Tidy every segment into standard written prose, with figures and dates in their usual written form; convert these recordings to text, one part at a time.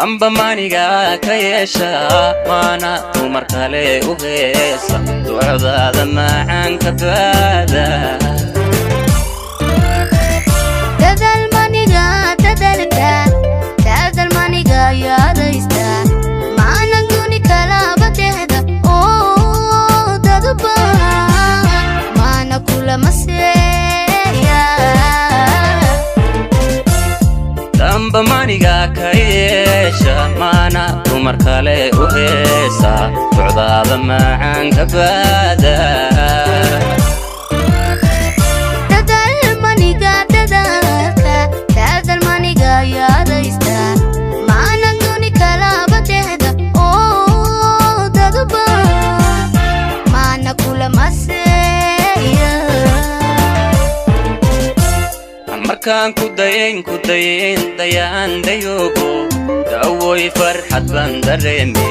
amba maniga kayesha mana umar kale u heesa ducada macaan ka baada dadal maniga yaadaysta maana duni kala badehda oo dadba maana kula maseya amba maniga kayesha mana umar kale u heesa ducada macaan ka baada dadal maniga yaadaysta maana duni kala badehda oo dadba maana kula maseya markaan ku dayn dayaan dayogo dawoy farxad baan dareeme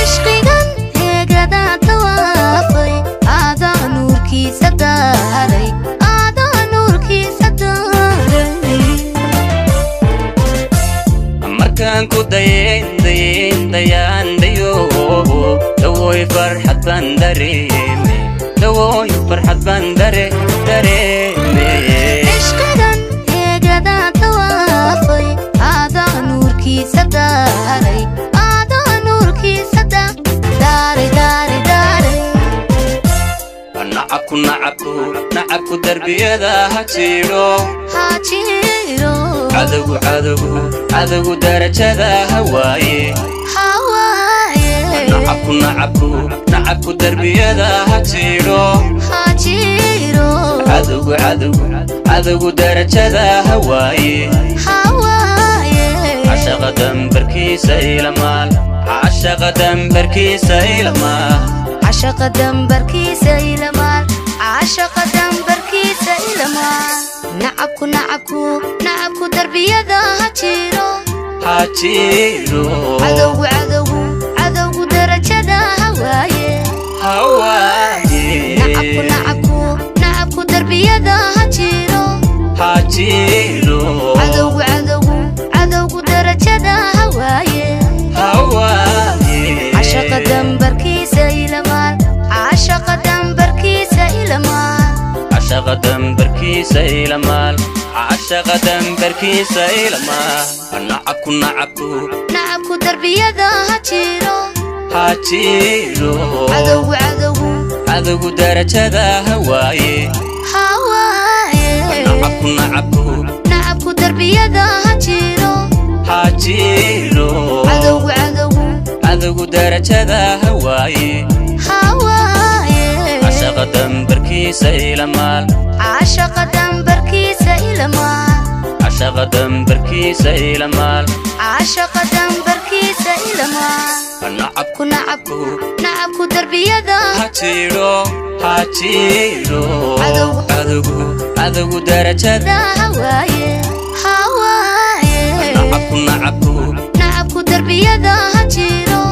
ishqigan heegada tawaafay aada nuurkiisa daaray markaan ku dayn dayaan dayogo dawoy farxad baan dareeme dawoy farxad baan dareeme ishqigan heegada tawaafay aada nuurkiisa daaray nacabku darbiyada ha jiro cadowgu darajada hawaaye nacabku darbiyada ha jiro cadowgu darajada hawaaye cashaqa dambarkiisa ilamaal nacabku darbiyada ha jiro cadowgu darajada hawaaye nacabku darbiyada ha jiro cadowgu darajada hawaaye cashaqa dambarkiisa ilamaal nacabku darbiyada ha jiro cadowgu darajada hawaaye nacabku darbiyada ha jiro cadowgu darajada hawaaye cashaqa dambarkiisa ilamaal nacabku darbiyada ha jiro cadowgu darajada hawaaye nacabku darbiyada ha jiro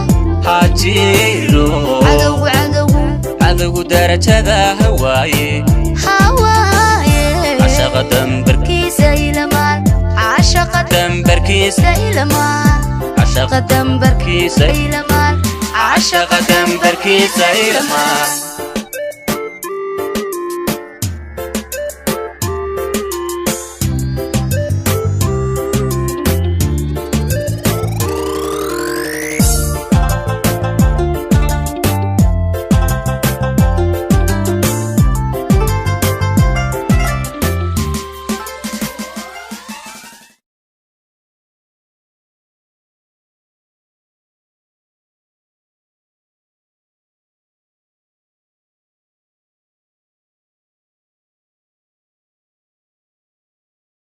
cadowgu darajada hawaaye cashaqa dambarkiisa ilamaal cashaqa dambarkiisa ilamaal